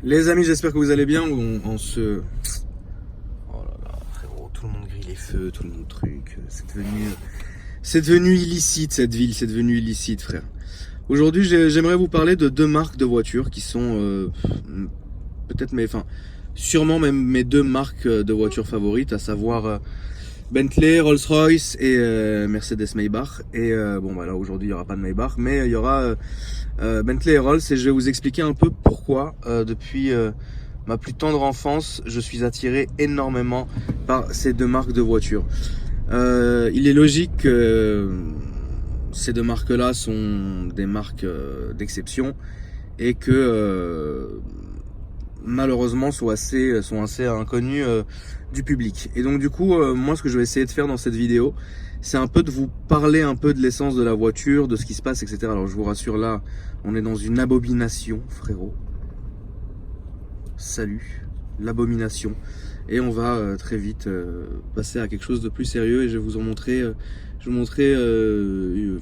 Les amis, j'espère que vous allez bien. On se... Oh là là, frérot, tout le monde grille les feux, tout le monde truc. C'est devenu illicite cette ville, c'est devenu illicite, frère. Aujourd'hui, j'aimerais vous parler de deux marques de voitures qui sont peut-être sûrement même mes deux marques de voitures favorites, à savoir Bentley, Rolls-Royce et Mercedes-Maybach. Et bon, bah là aujourd'hui il n'y aura pas de Maybach, mais il y aura Bentley et Rolls, et je vais vous expliquer un peu pourquoi depuis ma plus tendre enfance je suis attiré énormément par ces deux marques de voitures. Il est logique que ces deux marques-là sont des marques d'exception et que malheureusement sont assez inconnues du public. Et donc du coup, moi ce que je vais essayer de faire dans cette vidéo, c'est un peu de vous parler un peu de l'essence de la voiture, de ce qui se passe, etc. Alors je vous rassure, là, on est dans une abomination, frérot. Salut, l'abomination. Et on va très vite passer à quelque chose de plus sérieux, et je vais vous en montrer,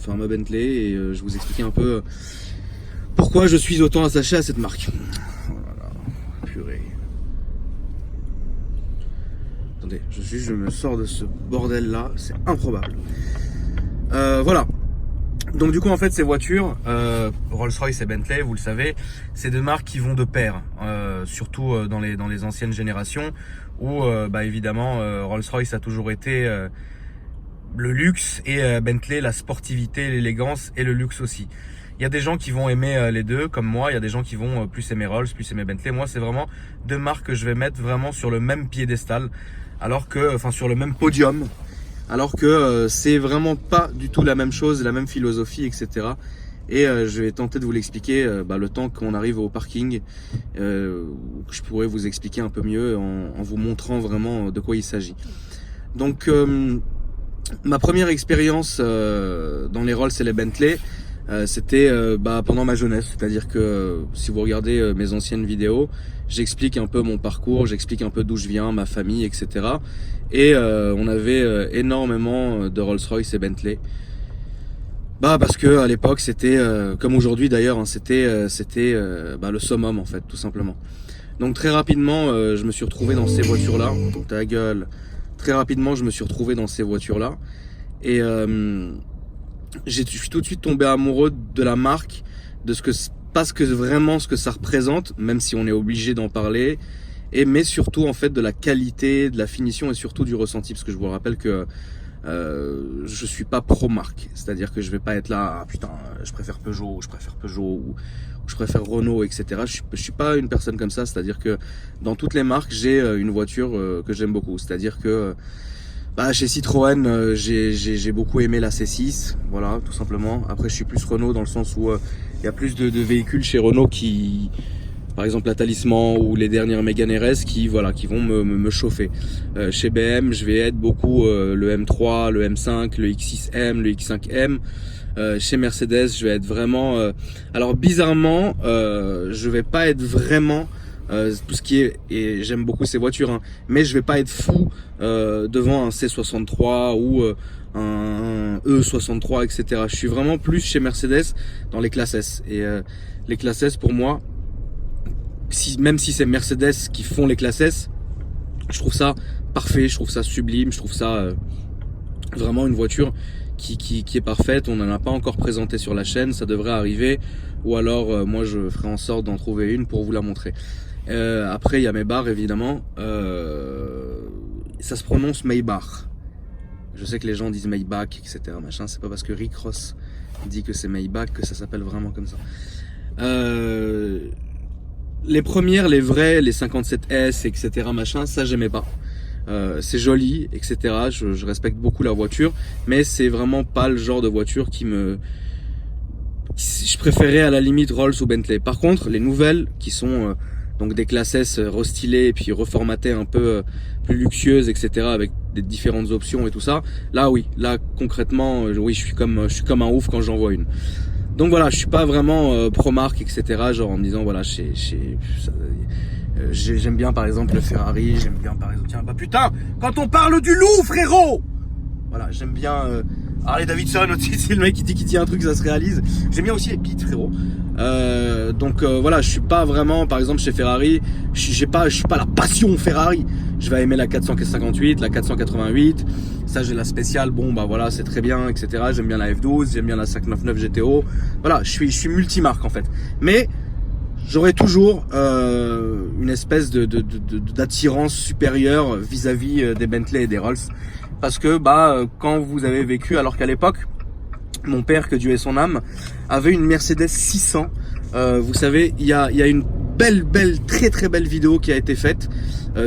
ma Bentley, et je vais vous expliquer un peu pourquoi je suis autant attaché à cette marque. Oh là là, purée. Attendez, je me sors de ce bordel là, c'est improbable. Voilà. Donc du coup en fait ces voitures, Rolls-Royce et Bentley, vous le savez, c'est deux marques qui vont de pair, surtout dans les anciennes générations où évidemment Rolls-Royce a toujours été le luxe et Bentley la sportivité, l'élégance et le luxe aussi. Il y a des gens qui vont aimer les deux comme moi, il y a des gens qui vont plus aimer Rolls, plus aimer Bentley. Moi c'est vraiment deux marques que je vais mettre vraiment sur le même piédestal, sur le même podium. Alors que c'est vraiment pas du tout la même chose, la même philosophie, etc. Et je vais tenter de vous l'expliquer le temps qu'on arrive au parking, que je pourrais vous expliquer un peu mieux en vous montrant vraiment de quoi il s'agit. Donc ma première expérience dans les Rolls et les Bentley, c'était pendant ma jeunesse. C'est-à-dire que si vous regardez mes anciennes vidéos, j'explique un peu mon parcours, j'explique un peu d'où je viens, ma famille, etc. Et on avait énormément de Rolls-Royce et Bentley. Parce que à l'époque c'était comme aujourd'hui d'ailleurs, hein, c'était le summum en fait, tout simplement. Donc très rapidement je me suis retrouvé dans ces voitures-là. Ta gueule. Très rapidement je me suis retrouvé dans ces voitures-là. Et je suis tout de suite tombé amoureux de la marque, de ce que ça représente, même si on est obligé d'en parler, mais surtout en fait de la qualité, de la finition et surtout du ressenti, parce que je vous rappelle que je suis pas pro marque, c'est-à-dire que je vais pas être là, je préfère Peugeot, ou je préfère Renault, etc. Je suis pas une personne comme ça, c'est-à-dire que dans toutes les marques j'ai une voiture que j'aime beaucoup, c'est-à-dire que chez Citroën, j'ai beaucoup aimé la C6, voilà, tout simplement. Après, je suis plus Renault dans le sens où il y a plus de véhicules chez Renault qui, par exemple la Talisman ou les dernières Mégane RS qui vont me chauffer. Chez BM, je vais être beaucoup le M3, le M5, le X6M, le X5M. Chez Mercedes, je vais être vraiment... alors bizarrement, je vais pas être vraiment... tout ce qui est, et j'aime beaucoup ces voitures, hein, mais je vais pas être fou devant un C63 ou un E63, etc. Je suis vraiment plus chez Mercedes dans les classes S. Et les classes S pour moi, même si c'est Mercedes qui font les classes S, je trouve ça parfait, je trouve ça sublime, je trouve ça vraiment une voiture qui est parfaite. On n'en a pas encore présenté sur la chaîne, ça devrait arriver, ou alors moi je ferai en sorte d'en trouver une pour vous la montrer. Après il y a Maybach évidemment, ça se prononce Maybach. Je sais que les gens disent Maybach, etc. Machin, c'est pas parce que Rick Ross dit que c'est Maybach que ça s'appelle vraiment comme ça. Les premières, les vraies, les 57S, etc. machin, ça j'aimais pas. C'est joli, etc. Je respecte beaucoup la voiture, mais c'est vraiment pas le genre de voiture je préférais à la limite Rolls ou Bentley. Par contre, les nouvelles qui sont donc des classes S restylées et puis reformatées un peu plus luxueuses, etc. avec des différentes options et tout ça. Là oui, là concrètement, oui, je suis comme un ouf quand j'en vois une. Donc voilà, je suis pas vraiment pro marque, etc. Genre en me disant voilà, j'aime bien par exemple le Ferrari, j'aime bien par exemple, tiens, putain, quand on parle du loup, frérot, voilà, j'aime bien Harley Davidson aussi, c'est le mec qui dit un truc, ça se réalise. J'aime bien aussi les Pit, frérot. Donc voilà, je suis pas vraiment, par exemple chez Ferrari, je suis pas la passion Ferrari. Je vais aimer la 458, la 488. Ça, j'ai la spéciale. Bon, bah voilà, c'est très bien, etc. J'aime bien la F12, j'aime bien la 599 GTO. Voilà, je suis multimarque en fait. Mais j'aurai toujours une espèce d'attirance supérieure vis-à-vis des Bentley et des Rolls. Parce que quand vous avez vécu, alors qu'à l'époque, mon père, que Dieu ait son âme, avait une Mercedes 600. Vous savez, il y a une très belle vidéo qui a été faite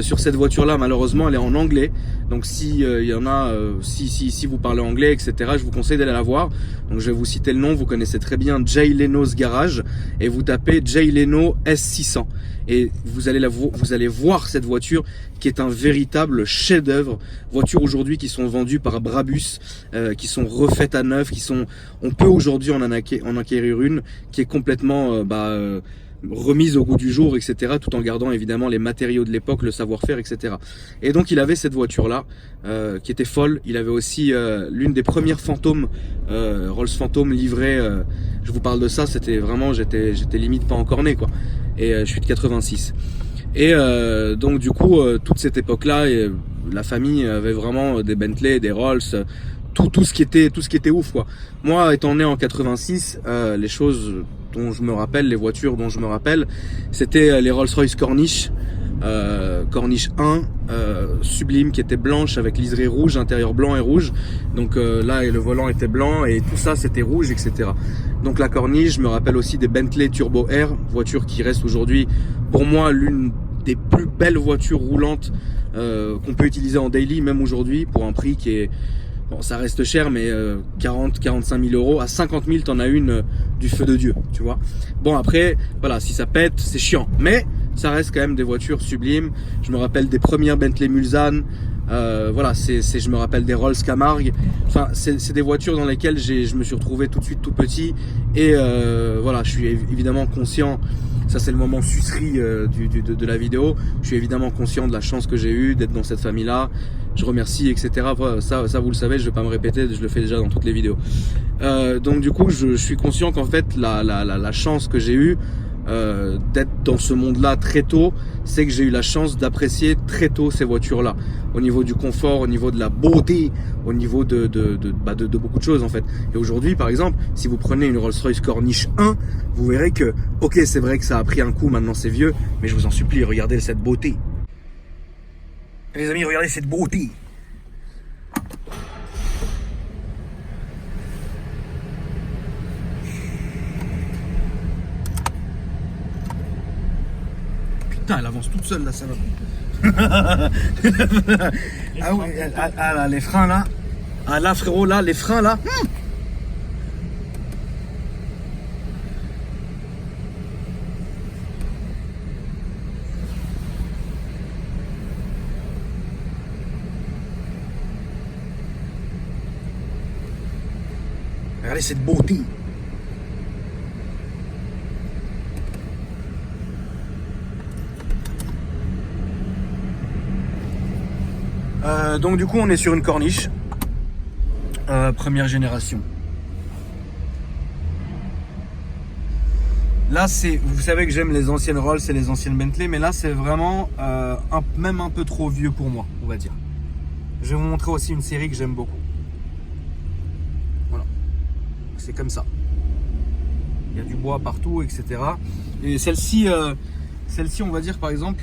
sur cette voiture-là. Malheureusement, elle est en anglais. Donc si il y en a, si vous parlez anglais, etc., je vous conseille d'aller la voir. Donc je vais vous citer le nom. Vous connaissez très bien Jay Leno's Garage et vous tapez Jay Leno S600 et vous allez voir cette voiture qui est un véritable chef-d'œuvre. Voitures aujourd'hui qui sont vendues par Brabus, qui sont refaites à neuf, on peut aujourd'hui en acquérir une qui est complètement remise au goût du jour, etc., tout en gardant évidemment les matériaux de l'époque, le savoir-faire, etc. Et donc il avait cette voiture-là qui était folle. Il avait aussi l'une des premières Phantom, Rolls Phantom livrée. Je vous parle de ça, c'était vraiment, j'étais limite pas encore né, quoi. Et je suis de 86. Et donc du coup, toute cette époque-là, la famille avait vraiment des Bentley, des Rolls, tout ce qui était ouf, quoi. Moi, étant né en 86, les choses dont je me rappelle, les voitures dont je me rappelle, c'était les Rolls-Royce Corniche, Corniche 1, sublime, qui était blanche avec liseré rouge, intérieur blanc et rouge. Donc là, le volant était blanc et tout ça, c'était rouge, etc. Donc la Corniche, je me rappelle aussi des Bentley Turbo Air, voiture qui reste aujourd'hui, pour moi, l'une des plus belles voitures roulantes qu'on peut utiliser en daily, même aujourd'hui, pour un prix qui est... Bon, ça reste cher, mais 45 000 euros. À 50 000, t'en as une du feu de Dieu, tu vois. Bon, après, voilà, si ça pète, c'est chiant. Mais ça reste quand même des voitures sublimes. Je me rappelle des premières Bentley Mulsanne. Voilà, je me rappelle des Rolls Camargue. Enfin, c'est des voitures dans lesquelles je me suis retrouvé tout de suite tout petit. Et voilà, je suis évidemment conscient. Ça, c'est le moment sucerie de la vidéo. Je suis évidemment conscient de la chance que j'ai eue d'être dans cette famille-là. Je remercie, etc. Ça, vous le savez, je vais pas me répéter, je le fais déjà dans toutes les vidéos. Donc du coup, je suis conscient qu'en fait, la chance que j'ai eue d'être dans ce monde-là très tôt, c'est que j'ai eu la chance d'apprécier très tôt ces voitures-là. Au niveau du confort, au niveau de la beauté, au niveau de beaucoup de choses en fait. Et aujourd'hui, par exemple, si vous prenez une Rolls-Royce Corniche 1, vous verrez que, ok, c'est vrai que ça a pris un coup, maintenant c'est vieux, mais je vous en supplie, regardez cette beauté. Les amis, regardez cette beauté. Putain, elle avance toute seule là, ça va. Ah oui, là, les freins là. Ah là, frérot, là, les freins là. Regardez cette beauté. Donc du coup on est sur une Corniche première génération. Là c'est, vous savez que j'aime les anciennes Rolls et les anciennes Bentley, mais là c'est vraiment même un peu trop vieux pour moi, on va dire. Je vais vous montrer aussi une série que j'aime beaucoup. Voilà, c'est comme ça. Il y a du bois partout, etc. Et celle-ci, on va dire par exemple,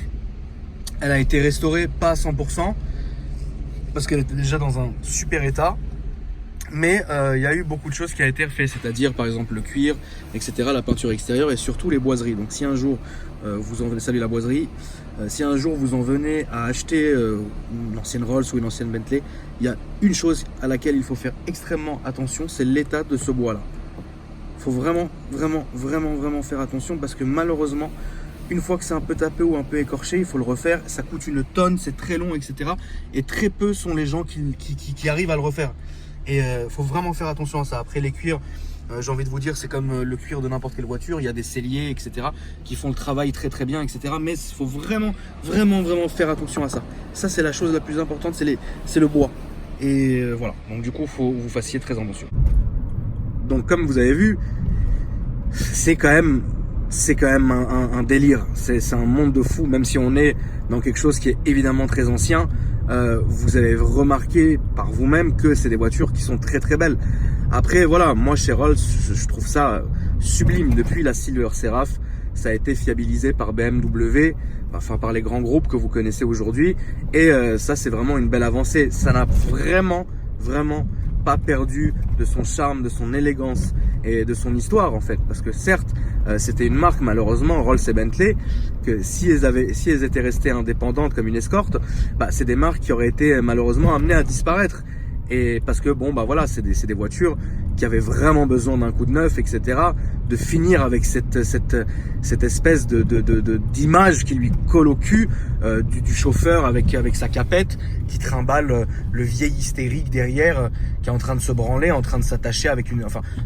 elle a été restaurée pas à 100%. Parce qu'elle était déjà dans un super état, mais il y a eu beaucoup de choses qui a été refait, c'est-à-dire par exemple le cuir, etc., la peinture extérieure et surtout les boiseries. Donc si un jour vous en venez, salut la boiserie, si un jour vous en venez à acheter une ancienne Rolls ou une ancienne Bentley, il y a une chose à laquelle il faut faire extrêmement attention, c'est l'état de ce bois-là. Il faut vraiment faire attention parce que malheureusement, une fois que c'est un peu tapé ou un peu écorché, il faut le refaire. Ça coûte une tonne, c'est très long, etc. Et très peu sont les gens qui arrivent à le refaire. Et il faut vraiment faire attention à ça. Après, les cuirs, j'ai envie de vous dire, c'est comme le cuir de n'importe quelle voiture. Il y a des selliers, etc. qui font le travail très bien, etc. Mais il faut vraiment faire attention à ça. Ça, c'est la chose la plus importante, c'est le bois. Et voilà, donc du coup, il faut que vous fassiez très attention. Donc comme vous avez vu, c'est quand même un délire, c'est un monde de fou, même si on est dans quelque chose qui est évidemment très ancien. Vous avez remarqué par vous-même que c'est des voitures qui sont très très belles. Après voilà, moi chez Rolls, je trouve ça sublime. Depuis la Silver Seraph, ça a été fiabilisé par BMW, enfin par les grands groupes que vous connaissez aujourd'hui, et ça c'est vraiment une belle avancée. Ça n'a vraiment pas perdu de son charme, de son élégance et de son histoire en fait, parce que certes c'était une marque malheureusement, Rolls et Bentley, que si elles étaient restées indépendantes comme une escorte, c'est des marques qui auraient été malheureusement amenées à disparaître. Et parce que bon voilà, c'est des voitures qui avaient vraiment besoin d'un coup de neuf, etc. De finir avec cette espèce d'image qui lui colle au cul du chauffeur avec sa capette qui trimballe le vieil hystérique derrière qui est en train de se branler, en train de s'attacher avec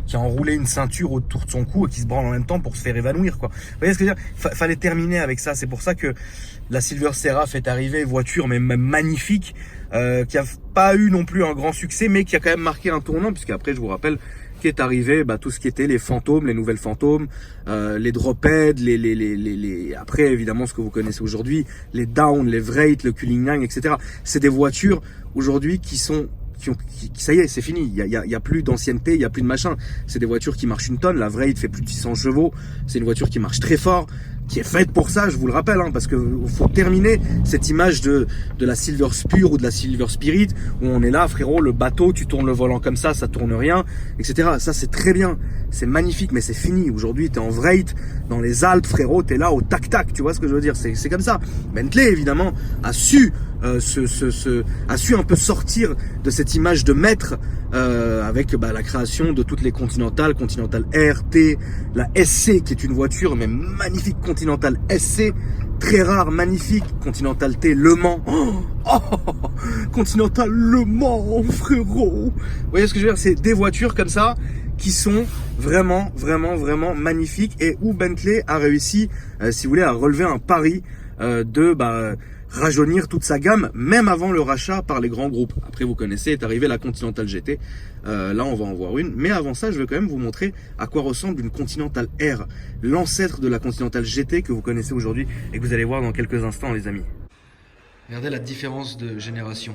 qui a enroulé une ceinture autour de son cou et qui se branle en même temps pour se faire évanouir quoi. Vous voyez ce que je veux dire? Fallait terminer avec ça. C'est pour ça que la Silver Seraph est arrivée, voiture mais même magnifique, qui a pas eu non plus un grand succès, mais qui a quand même marqué un tournant, puisque après je vous rappelle qu'est arrivé tout ce qui était les fantômes, les nouvelles fantômes, les dropheads, après évidemment ce que vous connaissez aujourd'hui, les down, les Wraith, le Cullinan, etc. C'est des voitures aujourd'hui qui ça y est, c'est fini. Il y a plus d'ancienneté, il y a plus de machin. C'est des voitures qui marchent une tonne. La Wraith fait plus de 600 chevaux. C'est une voiture qui marche très fort, qui est faite pour ça, je vous le rappelle, parce que faut terminer cette image de la Silver Spur ou de la Silver Spirit où on est là, frérot, le bateau, tu tournes le volant comme ça tourne rien, etc. Ça c'est très bien, c'est magnifique, mais c'est fini. Aujourd'hui, t'es en Wraith, dans les Alpes, frérot, t'es là au tac-tac, tu vois ce que je veux dire? C'est comme ça. Bentley, évidemment, a su un peu sortir de cette image de maître avec la création de toutes les Continental R, T, la SC qui est une voiture mais magnifique, Continental SC, très rare, magnifique, Continental T, Le Mans, Continental Le Mans, frérot. Vous voyez ce que je veux dire? C'est des voitures comme ça qui sont vraiment magnifiques et où Bentley a réussi, si vous voulez, à relever un pari de rajeunir toute sa gamme, même avant le rachat par les grands groupes. Après, vous connaissez, est arrivée la Continental GT. Là, on va en voir une. Mais avant ça, je vais quand même vous montrer à quoi ressemble une Continental R, l'ancêtre de la Continental GT que vous connaissez aujourd'hui et que vous allez voir dans quelques instants, les amis. Regardez la différence de génération.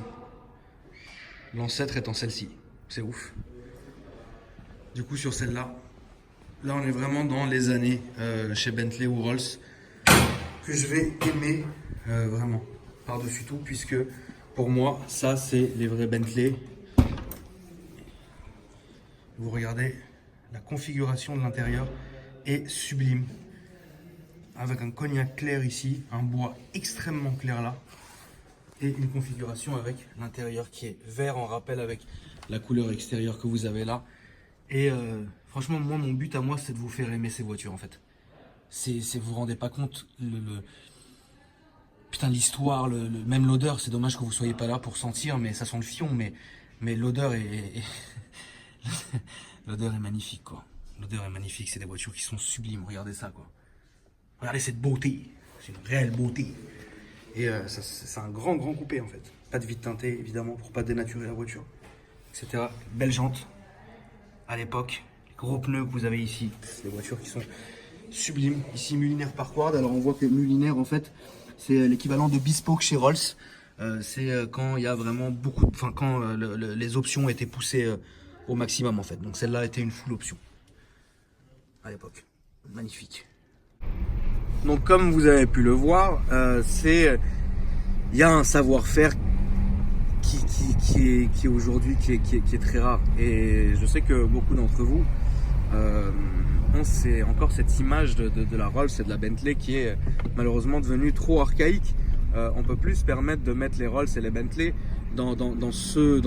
L'ancêtre étant celle-ci. C'est ouf. Du coup, sur celle-là, là, on est vraiment dans les années chez Bentley ou Rolls que je vais aimer vraiment par-dessus tout, puisque pour moi ça c'est les vrais Bentley. Vous regardez, la configuration de l'intérieur est sublime, avec un cognac clair ici, un bois extrêmement clair là, et une configuration avec l'intérieur qui est vert en rappel avec la couleur extérieure que vous avez là. Et franchement, moi, mon but à moi, c'est de vous faire aimer ces voitures en fait. Vous vous rendez pas compte, putain, l'histoire, même l'odeur, c'est dommage que vous soyez pas là pour sentir, mais ça sent le fion, mais l'odeur est l'odeur est magnifique quoi. L'odeur est magnifique, c'est des voitures qui sont sublimes, regardez ça quoi. Regardez cette beauté, c'est une réelle beauté. Et c'est un grand coupé en fait. Pas de vitre teintée évidemment pour pas dénaturer la voiture, etc. Belle jante à l'époque, les gros pneus que vous avez ici, c'est des voitures qui sont sublimes. Ici Mulliner Parkward, alors on voit que Mulliner en fait c'est l'équivalent de Bespoke chez Rolls. C'est quand il y a vraiment beaucoup, quand les options étaient poussées au maximum en fait. Donc celle-là était une full option à l'époque. Magnifique. Donc comme vous avez pu le voir, il y a un savoir-faire qui est aujourd'hui qui est très rare. Et je sais que beaucoup d'entre vous c'est encore cette image de la Rolls et de la Bentley qui est malheureusement devenue trop archaïque. On peut plus se permettre de mettre les Rolls et les Bentley dans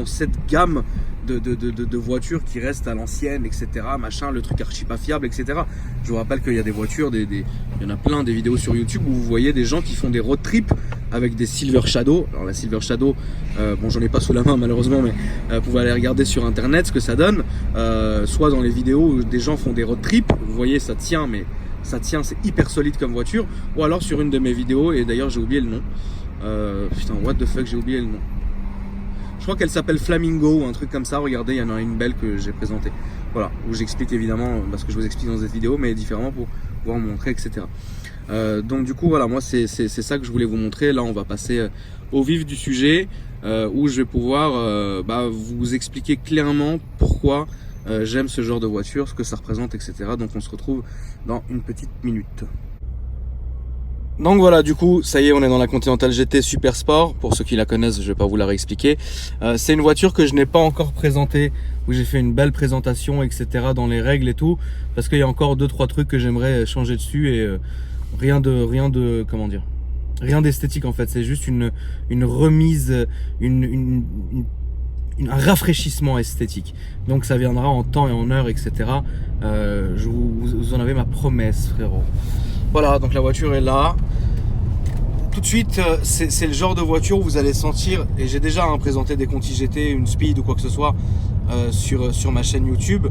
cette gamme de voitures qui restent à l'ancienne, etc. Machin, le truc archi pas fiable, etc. Je vous rappelle qu'il y a des voitures, il y en a plein des vidéos sur YouTube où vous voyez des gens qui font des road trips avec des Silver Shadow. Alors la Silver Shadow, bon j'en ai pas sous la main malheureusement, mais vous pouvez aller regarder sur internet ce que ça donne. Soit dans les vidéos où des gens font des road trips, vous voyez ça tient, mais ça tient, c'est hyper solide comme voiture. Ou alors sur une de mes vidéos, et d'ailleurs j'ai oublié le nom. Putain, what the fuck, j'ai oublié le nom. crois qu'elle s'appelle Flamingo ou un truc comme ça. Regardez, il y en a une belle que j'ai présentée. Voilà, où j'explique évidemment, parce que je vous explique dans cette vidéo, mais différemment pour pouvoir vous montrer, etc. Donc du coup, voilà, moi c'est ça que je voulais vous montrer. Là, on va passer au vif du sujet, où je vais pouvoir vous expliquer clairement pourquoi j'aime ce genre de voiture, ce que ça représente, etc. Donc on se retrouve dans une petite minute. Donc voilà, du coup, ça y est, on est dans la Continental GT Super Sport. Pour ceux qui la connaissent, je vais pas vous la réexpliquer. C'est une voiture que je n'ai pas encore présentée, où j'ai fait une belle présentation, etc. dans les règles et tout, parce qu'il y a encore 2-3 trucs que j'aimerais changer dessus et rien de comment dire, rien d'esthétique en fait. C'est juste une remise, un rafraîchissement esthétique. Donc ça viendra en temps et en heure, etc. Vous en avez ma promesse, frérot. Voilà, donc la voiture est là. Tout de suite, c'est le genre de voiture où vous allez sentir, et j'ai déjà présenté des Conti GT, une Speed ou quoi que ce soit sur ma chaîne YouTube,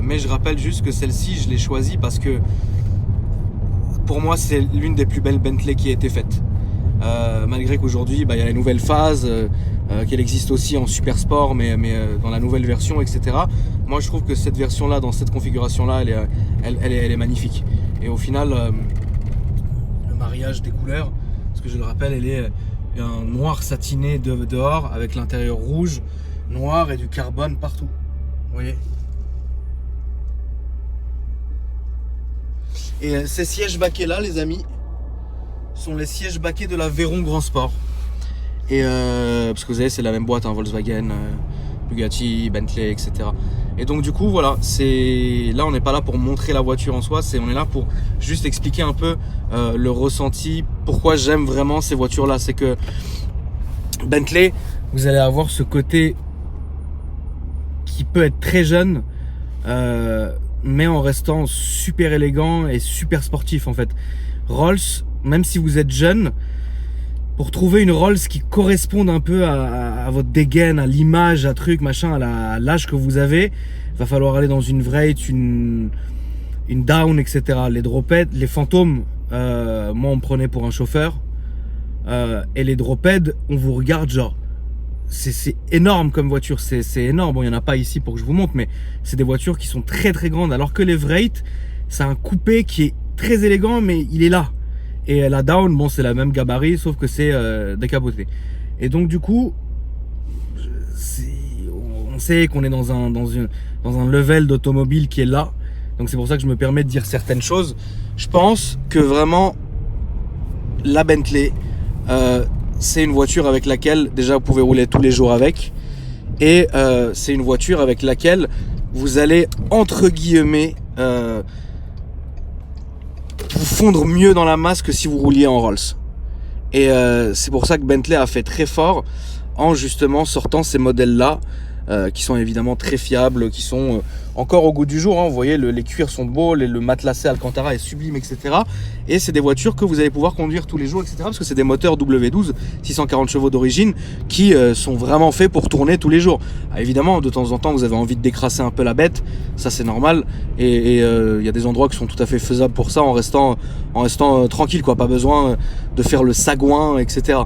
mais je rappelle juste que celle-ci, je l'ai choisie parce que pour moi, c'est l'une des plus belles Bentley qui a été faite. Malgré qu'aujourd'hui, il y a la nouvelle phase, qu'elle existe aussi en super sport, mais dans la nouvelle version, etc. Moi, je trouve que cette version-là, dans cette configuration-là, elle est magnifique. Et au final, le mariage des couleurs, parce que je le rappelle, elle est un noir satiné dehors, avec l'intérieur rouge, noir et du carbone partout. Vous voyez ? Et ces sièges baquets là, les amis, sont les sièges baquets de la Veyron Grand Sport. Et parce que vous savez, c'est la même boîte, Volkswagen, Bugatti, Bentley, etc. Et donc du coup, voilà, là on n'est pas là pour montrer la voiture en soi, on est là pour juste expliquer un peu le ressenti, pourquoi j'aime vraiment ces voitures là. C'est que Bentley, vous allez avoir ce côté qui peut être très jeune, mais en restant super élégant et super sportif en fait. Rolls, même si vous êtes jeune, pour trouver une Rolls qui corresponde un peu à votre dégaine, à l'image, à truc, machin, à l'âge que vous avez, va falloir aller dans une Vrate, une Down, etc. Les Drophead, les fantômes, moi on me prenait pour un chauffeur, et les Drophead, on vous regarde genre, c'est énorme comme voiture, c'est énorme. Bon, il n'y en a pas ici pour que je vous montre, mais c'est des voitures qui sont très très grandes, alors que les Vrate, c'est un coupé qui est très élégant, mais il est là. Et la Down, bon, c'est la même gabarit, sauf que c'est décapoté. Et donc du coup, on sait qu'on est dans un level d'automobile qui est là. Donc c'est pour ça que je me permets de dire certaines choses. Je pense que vraiment, la Bentley, c'est une voiture avec laquelle déjà vous pouvez rouler tous les jours avec. Et c'est une voiture avec laquelle vous allez, entre guillemets, vous fondre mieux dans la masse que si vous rouliez en Rolls. Et c'est pour ça que Bentley a fait très fort en justement sortant ces modèles-là, qui sont évidemment très fiables, qui sont encore au goût du jour. Vous voyez, les cuirs sont beaux, le matelassé Alcantara est sublime, etc. Et c'est des voitures que vous allez pouvoir conduire tous les jours, etc. Parce que c'est des moteurs W12, 640 chevaux d'origine, qui sont vraiment faits pour tourner tous les jours. Évidemment, de temps en temps, vous avez envie de décrasser un peu la bête, ça c'est normal. Et y a des endroits qui sont tout à fait faisables pour ça, en restant tranquille, quoi. Pas besoin de faire le sagouin, etc.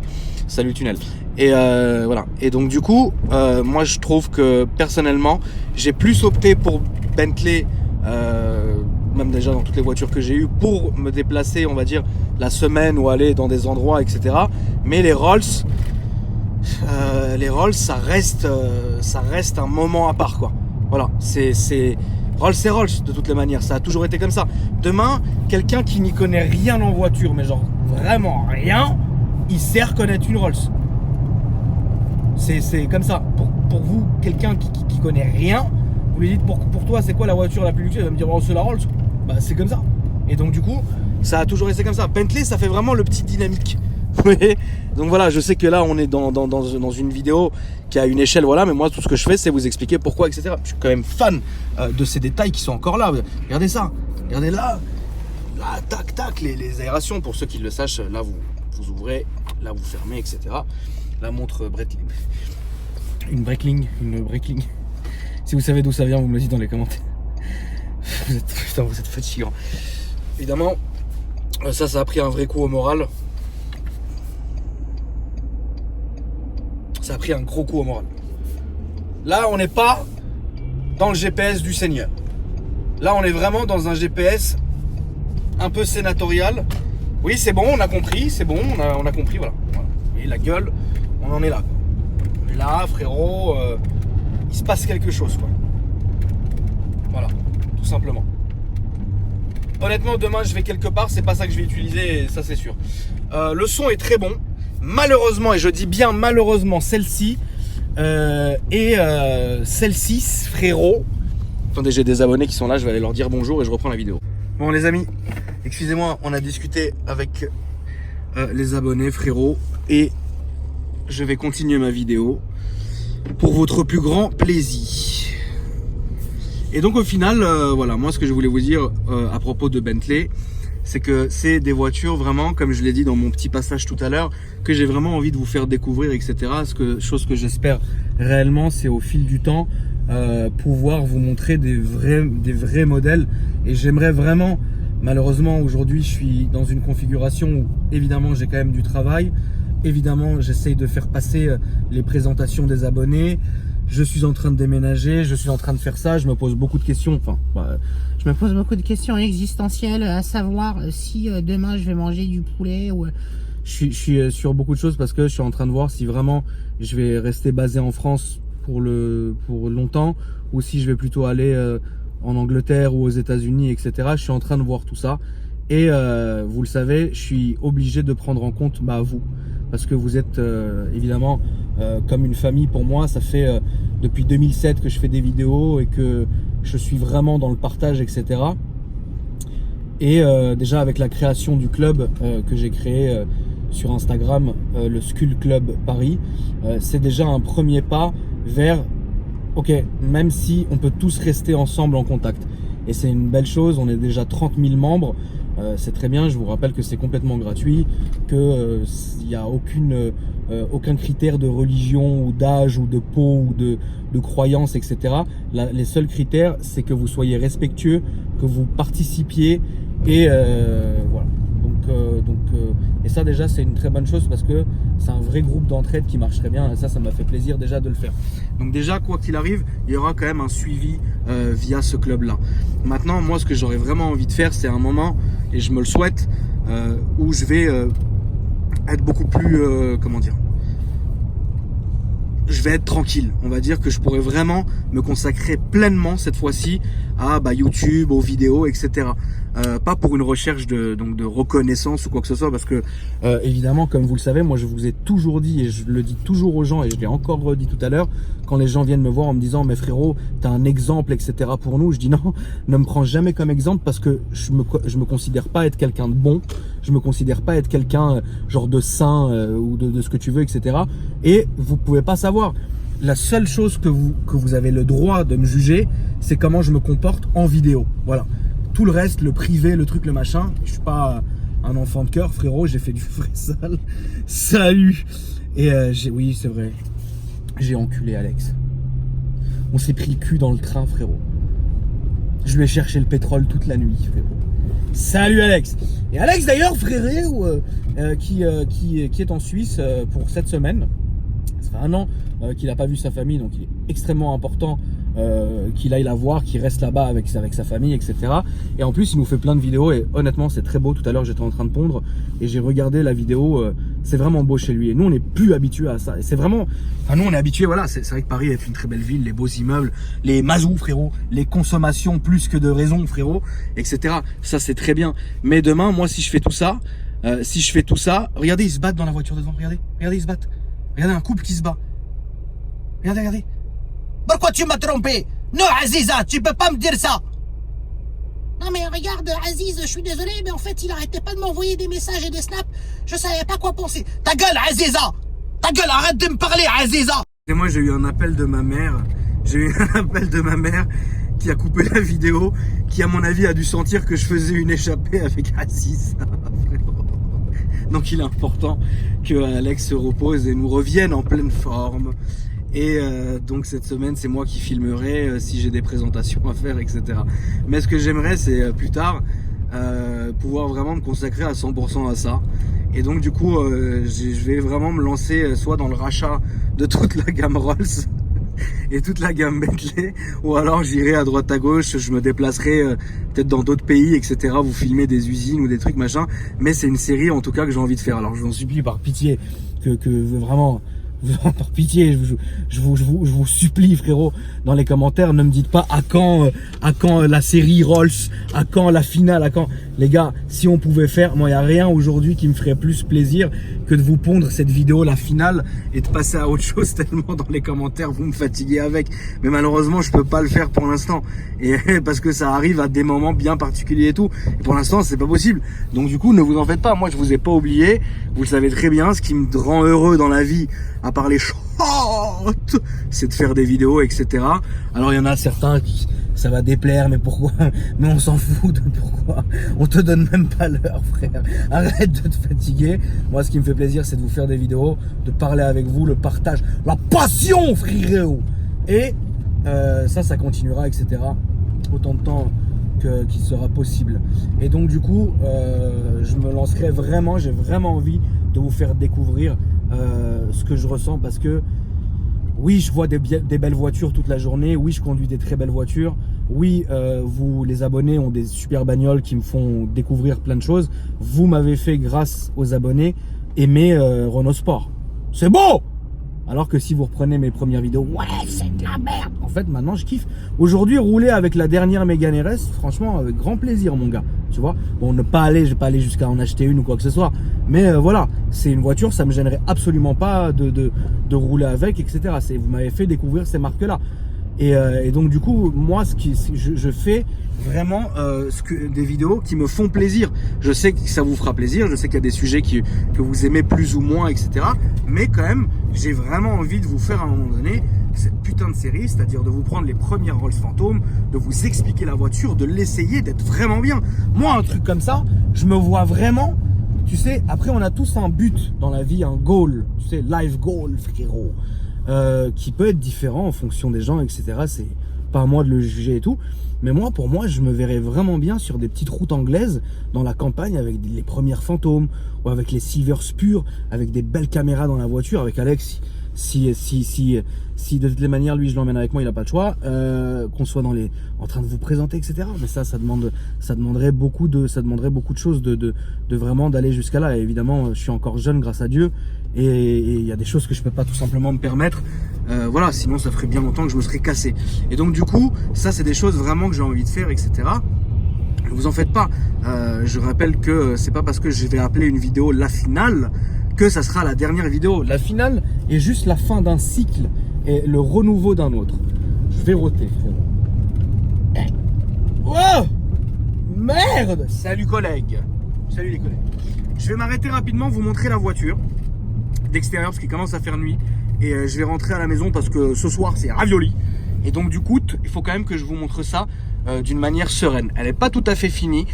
Salut tunnel. Et voilà. Et donc du coup, moi je trouve que personnellement, j'ai plus opté pour Bentley, même déjà dans toutes les voitures que j'ai eues, pour me déplacer, on va dire, la semaine ou aller dans des endroits, etc. Mais les Rolls, ça reste un moment à part, quoi. Voilà, Rolls, c'est Rolls de toutes les manières, ça a toujours été comme ça. Demain, quelqu'un qui n'y connaît rien en voiture, mais genre vraiment rien, il sait reconnaître une Rolls. C'est comme ça. Pour vous, quelqu'un qui connaît rien, vous lui dites pour toi c'est quoi la voiture la plus luxueuse, il va me dire oh, c'est la Rolls. Bah c'est comme ça. Et donc du coup, ça a toujours été comme ça. Bentley, ça fait vraiment le petit dynamique. Donc voilà, je sais que là on est dans une vidéo qui a une échelle, voilà, mais moi tout ce que je fais c'est vous expliquer pourquoi, etc. Je suis quand même fan de ces détails qui sont encore là. Regardez ça, regardez là, tac tac, les aérations, pour ceux qui le sachent, là vous ouvrez, là vous fermez, etc. La montre Breitling. Une Breitling. Si vous savez d'où ça vient, vous me le dites dans les commentaires. Vous êtes fatigant. Évidemment, ça a pris un vrai coup au moral. ça a pris un gros coup au moral. Là, on n'est pas dans le GPS du Seigneur. Là, on est vraiment dans un GPS un peu sénatorial. Oui, c'est bon, on a compris, c'est bon, on a compris, voilà. Et la gueule, on en est là, quoi. On est là, frérot, il se passe quelque chose, quoi. Voilà, tout simplement. Honnêtement, demain, je vais quelque part, c'est pas ça que je vais utiliser, ça c'est sûr. Le son est très bon. Malheureusement, et je dis bien malheureusement, celle-ci et celle-ci, frérot. Attendez, j'ai des abonnés qui sont là, je vais aller leur dire bonjour et je reprends la vidéo. Bon les amis, excusez-moi, on a discuté avec les abonnés, frérot, et je vais continuer ma vidéo pour votre plus grand plaisir. Et donc au final, voilà, moi ce que je voulais vous dire à propos de Bentley, c'est que c'est des voitures vraiment, comme je l'ai dit dans mon petit passage tout à l'heure, que j'ai vraiment envie de vous faire découvrir, etc. Chose que j'espère réellement, c'est au fil du temps pouvoir vous montrer des vrais modèles. Et j'aimerais vraiment, malheureusement aujourd'hui je suis dans une configuration où évidemment j'ai quand même du travail. Évidemment j'essaye de faire passer les présentations des abonnés. Je suis en train de déménager, je suis en train de faire ça, je me pose beaucoup de questions. Enfin, je me pose beaucoup de questions existentielles, à savoir si demain je vais manger du poulet ou... Je suis sur beaucoup de choses parce que je suis en train de voir si vraiment je vais rester basé en France pour longtemps ou si je vais plutôt aller en Angleterre ou aux États-Unis, etc. Je suis en train de voir tout ça et vous le savez, je suis obligé de prendre en compte vous. Parce que vous êtes évidemment comme une famille pour moi. Ça fait depuis 2007 que je fais des vidéos et que je suis vraiment dans le partage, etc. Et déjà avec la création du club que j'ai créé sur Instagram, le Skull Club Paris, c'est déjà un premier pas vers, ok, même si on peut tous rester ensemble en contact. Et c'est une belle chose, on est déjà 30 000 membres. C'est très bien, je vous rappelle que c'est complètement gratuit, qu'il n'y a aucun critère de religion ou d'âge ou de peau ou de croyance, etc. Les seuls critères, c'est que vous soyez respectueux, que vous participiez et voilà. Et ça déjà c'est une très bonne chose parce que c'est un vrai groupe d'entraide qui marche très bien et ça m'a fait plaisir déjà de le faire. Donc déjà quoi qu'il arrive, il y aura quand même un suivi via ce club là. Maintenant moi ce que j'aurais vraiment envie de faire c'est un moment, et je me le souhaite, où je vais être beaucoup plus, comment dire, je vais être tranquille. On va dire que je pourrais vraiment me consacrer pleinement cette fois-ci à YouTube, aux vidéos, etc. Pas pour une recherche de reconnaissance ou quoi que ce soit, parce que évidemment, comme vous le savez, moi je vous ai toujours dit, et je le dis toujours aux gens, et je l'ai encore redit tout à l'heure, quand les gens viennent me voir en me disant mais frérot, t'as un exemple, etc. pour nous, je dis non, ne me prends jamais comme exemple parce que je me considère pas être quelqu'un de bon, je me considère pas être quelqu'un genre de saint ou de ce que tu veux, etc. Et vous pouvez pas savoir. La seule chose que vous avez le droit de me juger, c'est comment je me comporte en vidéo. Voilà. Tout le reste, le privé, le truc, le machin, je suis pas un enfant de cœur, frérot, j'ai fait du vrai sale. Salut. Et oui, c'est vrai, j'ai enculé Alex. On s'est pris le cul dans le train, frérot. Je lui ai cherché le pétrole toute la nuit, frérot. Salut Alex. Et Alex d'ailleurs, frérot, qui est en Suisse pour cette semaine. Ça fait 1 an qu'il n'a pas vu sa famille, donc il est extrêmement important qu'il aille la voir, qu'il reste là-bas avec sa famille, etc. Et en plus, il nous fait plein de vidéos et honnêtement, c'est très beau. Tout à l'heure, j'étais en train de pondre et j'ai regardé la vidéo. C'est vraiment beau chez lui et nous, on n'est plus habitués à ça. Et c'est vraiment... Enfin, nous, on est habitués, voilà. C'est vrai que Paris est une très belle ville, les beaux immeubles, les mazous, frérot, les consommations plus que de raison, frérot, etc. Ça, c'est très bien. Mais demain, moi, si je fais tout ça, regardez, ils se battent dans la voiture devant. Regardez, ils se battent. Regardez un couple qui se bat. Regardez. Pourquoi tu m'as trompé? Non, Aziza, tu peux pas me dire ça. Non mais regarde, Aziz, je suis désolé, mais en fait, il arrêtait pas de m'envoyer des messages et des snaps. Je savais pas quoi penser. Ta gueule, Aziza. Ta gueule, arrête de me parler, Aziza. Et moi, j'ai eu un appel de ma mère. Qui a coupé la vidéo, qui à mon avis a dû sentir que je faisais une échappée avec Aziz. Donc il est important que Alex se repose et nous revienne en pleine forme. Et donc cette semaine, c'est moi qui filmerai si j'ai des présentations à faire, etc. Mais ce que j'aimerais, c'est plus tard pouvoir vraiment me consacrer à 100% à ça. Et donc du coup, je vais vraiment me lancer soit dans le rachat de toute la gamme Rolls et toute la gamme Bentley, ou alors j'irai à droite à gauche, je me déplacerai peut-être dans d'autres pays, etc. Vous filmez des usines ou des trucs machin, mais c'est une série en tout cas que j'ai envie de faire. Alors je vous en supplie par pitié que vraiment par pitié, je vous supplie frérot, dans les commentaires, ne me dites pas à quand la série Rolls, à quand la finale, à quand. Les gars, si on pouvait faire, moi il n'y a rien aujourd'hui qui me ferait plus plaisir que de vous pondre cette vidéo, la finale, et de passer à autre chose, tellement dans les commentaires vous me fatiguez avec. Mais malheureusement je peux pas le faire pour l'instant, et parce que ça arrive à des moments bien particuliers et tout, et pour l'instant c'est pas possible. Donc du coup ne vous en faites pas, moi je vous ai pas oublié, vous le savez très bien, ce qui me rend heureux dans la vie, à part les shorts, c'est de faire des vidéos, etc. Alors il y en a certains qui ça va déplaire, mais pourquoi? Mais on s'en fout de pourquoi. On te donne même pas l'heure, frère. Arrête de te fatiguer. Moi, ce qui me fait plaisir, c'est de vous faire des vidéos, de parler avec vous, le partage, la passion, frérot. Et ça continuera, etc. Autant de temps qu'il sera possible. Et donc, du coup, je me lancerai vraiment, j'ai vraiment envie de vous faire découvrir ce que je ressens, parce que oui, je vois des belles voitures toute la journée. Oui, je conduis des très belles voitures. Oui, vous, les abonnés, ont des super bagnoles qui me font découvrir plein de choses. Vous m'avez fait, grâce aux abonnés, aimer Renault Sport. C'est beau! Alors que si vous reprenez mes premières vidéos, ouais, c'est de la merde. En fait, maintenant, je kiffe. Aujourd'hui, rouler avec la dernière Mégane RS, franchement, avec grand plaisir, mon gars. Tu vois, bon, je vais pas aller jusqu'à en acheter une ou quoi que ce soit. Mais voilà, c'est une voiture, ça me gênerait absolument pas de rouler avec, etc. Vous m'avez fait découvrir ces marques-là. Et donc, du coup, moi, je fais vraiment des vidéos qui me font plaisir. Je sais que ça vous fera plaisir, je sais qu'il y a des sujets que vous aimez plus ou moins, etc. Mais quand même, j'ai vraiment envie de vous faire à un moment donné cette putain de série, c'est-à-dire de vous prendre les premières Rolls Phantom, de vous expliquer la voiture, de l'essayer, d'être vraiment bien. Moi, un truc comme ça, je me vois vraiment, tu sais, après on a tous un but dans la vie, un goal, tu sais, life goal, frérot, qui peut être différent en fonction des gens, etc. C'est pas à moi de le juger et tout. Mais moi, pour moi, je me verrais vraiment bien sur des petites routes anglaises, dans la campagne, avec les premières fantômes, ou avec les Silver Spur, avec des belles caméras dans la voiture, avec Alex, si de toutes les manières, lui, je l'emmène avec moi, il n'a pas de choix, qu'on soit en train de vous présenter, etc. Mais ça demanderait beaucoup de choses, de vraiment d'aller jusqu'à là. Et évidemment, je suis encore jeune, grâce à Dieu, et il y a des choses que je peux pas tout simplement me permettre. Voilà, sinon ça ferait bien longtemps que je me serais cassé. Et donc du coup, ça c'est des choses vraiment que j'ai envie de faire, etc. Ne vous en faites pas. Je rappelle que c'est pas parce que je vais appeler une vidéo la finale que ça sera la dernière vidéo. La finale est juste la fin d'un cycle et le renouveau d'un autre. Je vais roter, frérot. Oh merde! Salut collègues. Salut les collègues. Je vais m'arrêter rapidement, vous montrer la voiture d'extérieur parce qu'il commence à faire nuit. Et je vais rentrer à la maison parce que ce soir c'est ravioli. Et donc du coup, il faut quand même que je vous montre ça d'une manière sereine. Elle n'est pas tout à fait finie.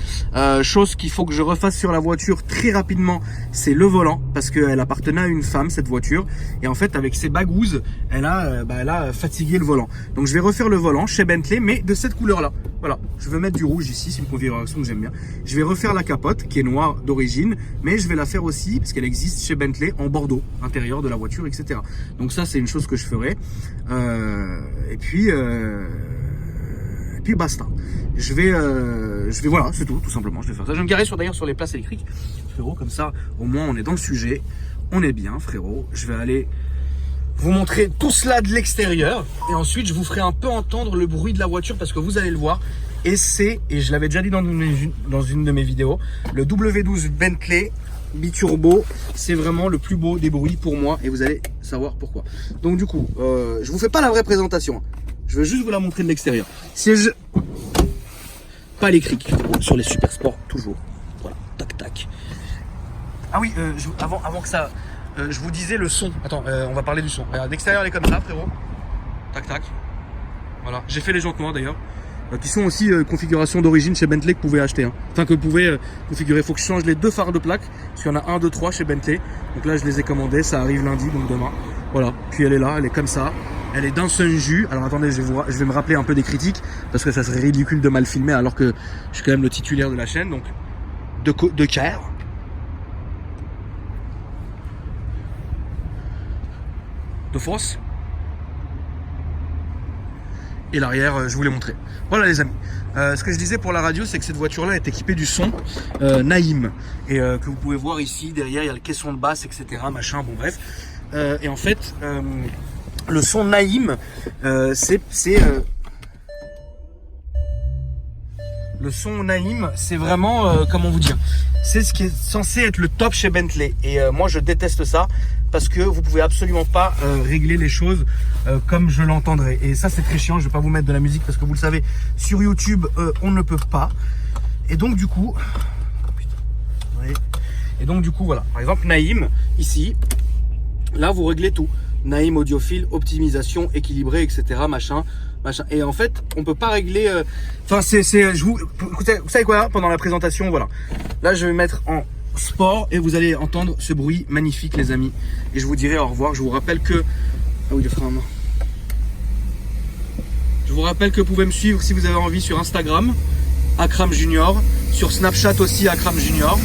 Chose qu'il faut que je refasse sur la voiture très rapidement, c'est le volant, parce qu'elle appartenait à une femme, cette voiture. Et en fait, avec ses bagouses, elle a fatigué le volant. Donc je vais refaire le volant chez Bentley, mais de cette couleur-là. Voilà, je veux mettre du rouge ici, c'est une configuration que j'aime bien. Je vais refaire la capote, qui est noire d'origine, mais je vais la faire aussi, parce qu'elle existe chez Bentley, en bordeaux, intérieur de la voiture, etc. Donc ça, c'est une chose que je ferai. Et puis basta. Je vais voilà, c'est tout simplement. Je vais faire ça. Je vais me garer d'ailleurs sur les places électriques, frérot, comme ça, au moins on est dans le sujet, on est bien, frérot. Je vais aller vous montrer tout cela de l'extérieur et ensuite je vous ferai un peu entendre le bruit de la voiture parce que vous allez le voir. Et je l'avais déjà dit dans une de mes vidéos, le W12 Bentley biturbo, c'est vraiment le plus beau des bruits pour moi et vous allez savoir pourquoi. Donc du coup, je vous fais pas la vraie présentation. Je veux juste vous la montrer de l'extérieur. Siège pas électrique sur les super sports, toujours. Voilà, tac tac. Ah oui, avant que ça, je vous disais le son. Attends, on va parler du son. Regarde, l'extérieur elle est comme ça, frérot. Tac tac. Voilà, j'ai fait les jantes noires d'ailleurs. Qui sont aussi configuration d'origine chez Bentley que vous pouvez acheter. Hein. Enfin que vous pouvez configurer. Il faut que je change les deux phares de plaque. Parce qu'il y en a 1, 2, 3 chez Bentley. Donc là je les ai commandés. Ça arrive lundi, donc demain. Voilà. Puis elle est là, elle est comme ça. Elle est d'un seul jus. Alors attendez, je vais me rappeler un peu des critiques. Parce que ça serait ridicule de mal filmer alors que je suis quand même le titulaire de la chaîne. Donc de cœur. de force. Et l'arrière, je vous l'ai montré. Voilà les amis. Ce que je disais pour la radio, c'est que cette voiture-là est équipée du son Naïm. Et que vous pouvez voir ici, derrière, il y a le caisson de basse, etc. Machin, bon bref. Et en fait, le son Naïm, le son Naïm, c'est vraiment, comment vous dire, c'est ce qui est censé être le top chez Bentley. Et moi, je déteste ça parce que vous pouvez absolument pas régler les choses comme je l'entendrai. Et ça, c'est très chiant. Je vais pas vous mettre de la musique parce que vous le savez, sur YouTube, on ne peut pas. Et donc, du coup, voilà. Par exemple, Naïm, ici, là, vous réglez tout. Naïm audiophile, optimisation, équilibré, etc. Machin. Et en fait, on peut pas régler. Enfin, écoutez, vous savez quoi, pendant la présentation, voilà. Là, je vais mettre en sport et vous allez entendre ce bruit magnifique, les amis. Et je vous dirai au revoir. Je vous rappelle que. Ah oui, le frein à main. Je vous rappelle que vous pouvez me suivre si vous avez envie sur Instagram, Akram Junior, sur Snapchat aussi, Akram Junior,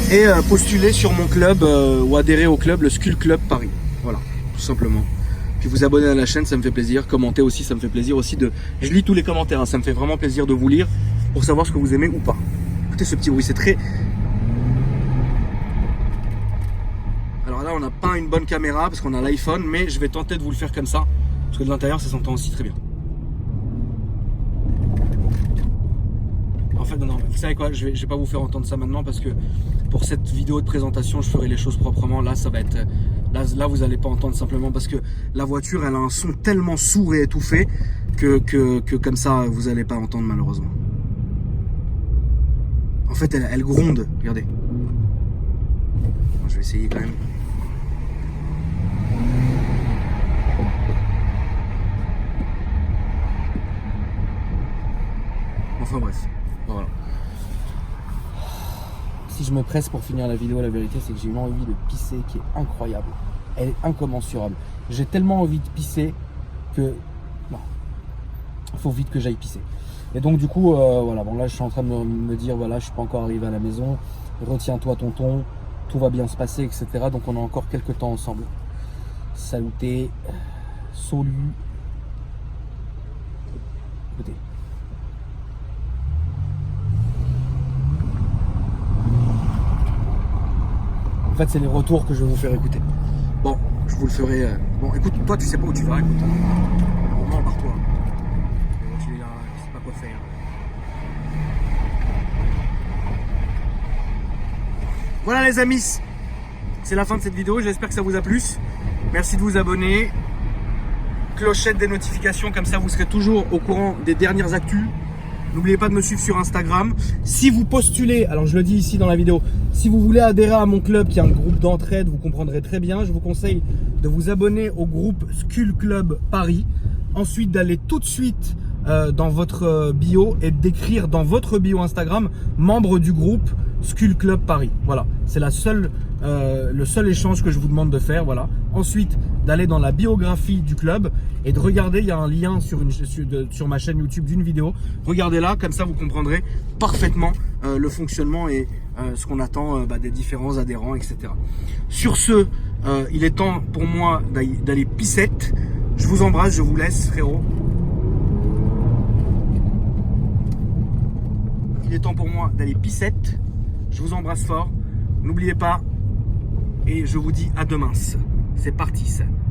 et postuler sur mon club ou adhérer au club, le Skull Club Paris. Voilà, tout simplement. Puis vous abonner à la chaîne, ça me fait plaisir. Commenter aussi, ça me fait plaisir aussi de. Je lis tous les commentaires, hein, ça me fait vraiment plaisir de vous lire pour savoir ce que vous aimez ou pas. Écoutez ce petit bruit, c'est très. Alors là, on n'a pas une bonne caméra parce qu'on a l'iPhone, mais je vais tenter de vous le faire comme ça parce que de l'intérieur, ça s'entend aussi très bien. En fait, non, vous savez quoi, je vais pas vous faire entendre ça maintenant parce que pour cette vidéo de présentation, je ferai les choses proprement. Là, ça va être. Là, vous n'allez pas entendre simplement parce que la voiture, elle a un son tellement sourd et étouffé que comme ça, vous n'allez pas entendre malheureusement. En fait, elle gronde. Regardez. Je vais essayer quand même. Enfin bref. Voilà. Si je me presse pour finir la vidéo, la vérité c'est que j'ai une envie de pisser qui est incroyable. Elle est incommensurable. J'ai tellement envie de pisser que non, il faut vite que j'aille pisser. Et donc du coup, voilà, bon là je suis en train de me dire, voilà, je suis pas encore arrivé à la maison. Retiens-toi tonton, tout va bien se passer, etc. Donc on a encore quelques temps ensemble. Saluté, salut. Écoutez. En fait, c'est les retours que je vais vous faire écouter. Bon, je vous le ferai. Bon, écoute, toi, tu sais pas où tu vas, écoute. Non, barre-toi. Tu es là, tu sais pas quoi faire. Voilà, les amis. C'est la fin de cette vidéo. J'espère que ça vous a plu. Merci de vous abonner. Clochette des notifications, comme ça, vous serez toujours au courant des dernières actus. N'oubliez pas de me suivre sur Instagram. Si vous postulez, alors je le dis ici dans la vidéo, si vous voulez adhérer à mon club qui est un groupe d'entraide, vous comprendrez très bien. Je vous conseille de vous abonner au groupe Skull Club Paris. Ensuite, d'aller tout de suite dans votre bio et d'écrire dans votre bio Instagram membre du groupe Skull Club Paris. Voilà, c'est le seul échange que je vous demande de faire. Voilà. Ensuite, d'aller dans la biographie du club et de regarder, il y a un lien sur ma chaîne YouTube d'une vidéo. Regardez là, comme ça vous comprendrez parfaitement le fonctionnement et ce qu'on attend des différents adhérents, etc. Sur ce, il est temps pour moi d'aller pissette. Je vous embrasse, je vous laisse, frérot. Il est temps pour moi d'aller pissette. Je vous embrasse fort. N'oubliez pas. Et je vous dis à demain. C'est parti ça.